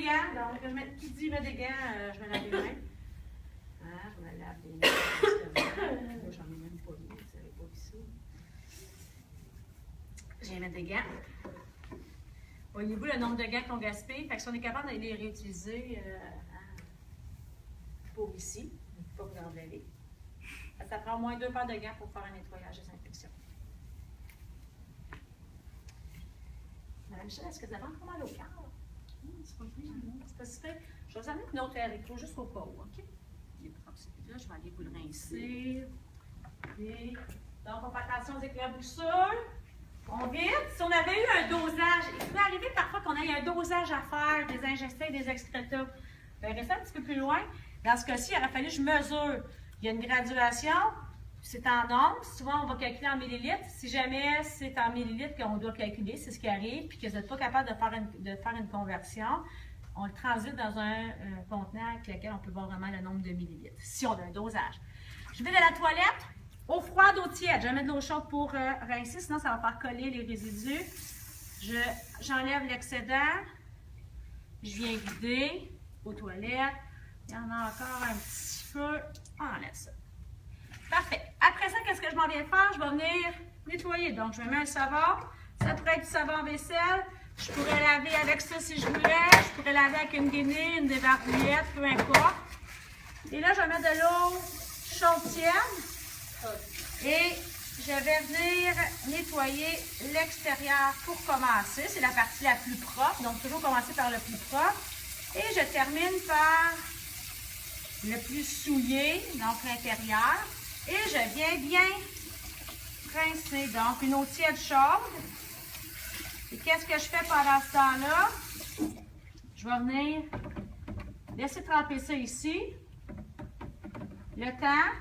gants. Donc, qui dit mettre des gants, je me lave les mains. Hein, je me lave les mains. Moi, j'en ai même pas mis, vous n'avez pas vu ça. Je vais mettre des gants. Voyez-vous le nombre de gants qu'on gaspille? Fait que si on est capable de les réutiliser pour ici, pas vous en laver. Ça prend au moins 2 paires de gants pour faire un nettoyage des infections. Madame Michel, est-ce que vous avez encore mal au cœur? C'est pas pire, non? C'est pas si pire. Je vais vous amener une autre électro juste au cas où, OK? Là, je vais aller vous le rincer. Et donc, on fait attention aux éclaboussures. On vide. Si on avait eu un dosage, il peut arriver parfois qu'on ait un dosage à faire des ingestés et des excréta. Restez un petit peu plus loin. Dans ce cas-ci, il aurait fallu que je mesure. Il y a une graduation. C'est en onces. Souvent, on va calculer en millilitres. Si jamais c'est en millilitres qu'on doit calculer, c'est ce qui arrive, puis que vous n'êtes pas capable de faire une conversion, on le transite dans un contenant avec lequel on peut voir vraiment le nombre de millilitres, si on a un dosage. Je vais de la toilette, eau froide, eau tiède. Je vais mettre de l'eau chaude pour rincer, sinon ça va faire coller les résidus. J'enlève l'excédent. Je viens vider aux toilettes. Il y en a encore un petit peu. On enlève ça. Parfait. Après ça, qu'est-ce que je m'en viens faire? Je vais venir nettoyer. Donc, je vais mettre un savon. Ça pourrait être du savon vaisselle. Je pourrais laver avec ça si je voulais. Je pourrais laver avec une guenille, une débarbouillette, peu importe. Et là, je vais mettre de l'eau chaude tiède. Et je vais venir nettoyer l'extérieur pour commencer. C'est la partie la plus propre. Donc, toujours commencer par le plus propre. Et je termine par le plus souillé, donc l'intérieur. Et je viens bien rincer. Donc, une eau tiède chaude. Et qu'est-ce que je fais pendant ce temps-là? Je vais venir laisser tremper ça ici. Le temps.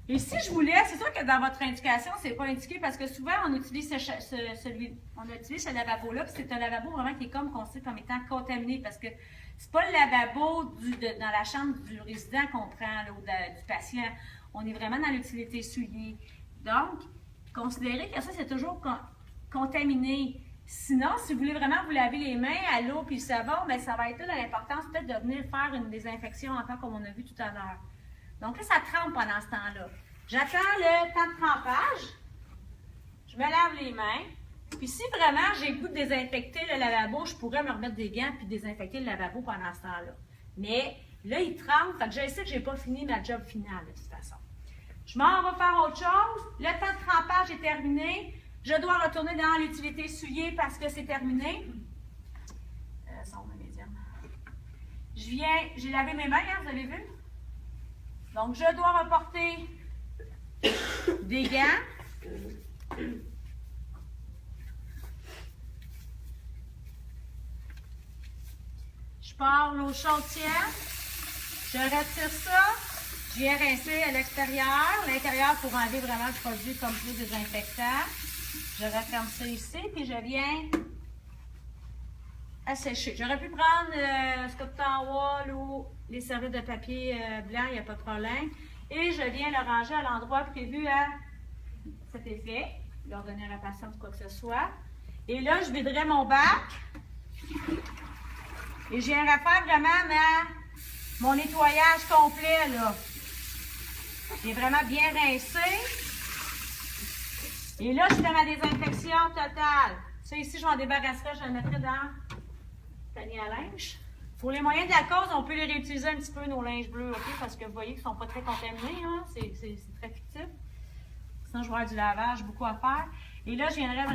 Et si je voulais, c'est sûr que dans votre indication, c'est pas indiqué parce que souvent, on utilise ce lavabo-là, puis c'est un lavabo vraiment qui est comme considéré comme étant contaminé parce que c'est pas le lavabo dans la chambre du résident qu'on prend, là, ou du patient. On est vraiment dans l'utilité souillée. Donc, considérez que ça, c'est toujours contaminé. Sinon, si vous voulez vraiment vous laver les mains à l'eau puis le savon, bien, ça va être là l'importance peut-être de venir faire une désinfection encore comme on a vu tout à l'heure. Donc là, ça trempe pendant ce temps-là. J'attends le temps de trempage. Je me lave les mains. Puis si vraiment j'ai le goût de désinfecter le lavabo, je pourrais me remettre des gants puis désinfecter le lavabo pendant ce temps-là. Mais là, il trempe, fait que je sais que je n'ai pas fini ma job finale de toute façon. Je m'en vais faire autre chose. Le temps de trempage est terminé. Je dois retourner dans l'utilité souillée parce que c'est terminé. J'ai lavé mes mains, hein, vous avez vu? Donc, je dois reporter des gants. Je pars l'eau chaude tiède. Je retire ça. Je viens rincer à l'extérieur. L'intérieur pour enlever vraiment le produit comme plus désinfectant. Je referme ça ici, puis je viens assécher. J'aurais pu prendre ce Cotton Wool ou les serviettes de papier blanc, il n'y a pas de problème. Et je viens le ranger à l'endroit prévu à cet effet. Leur donner la patience quoi que ce soit. Et là, je viderai mon bac. Et je viendrai faire vraiment mon nettoyage complet, là. Il est vraiment bien rincé. Et là, je fais ma désinfection totale. Ça ici, je m'en débarrasserai, je le mettrai dans le panier à linge. Pour les moyens de la cause, on peut les réutiliser un petit peu, nos linges bleus, OK? Parce que vous voyez qu'ils ne sont pas très contaminés, hein? C'est très fictif. Sinon, je vais avoir du lavage, beaucoup à faire. Et là, je viendrai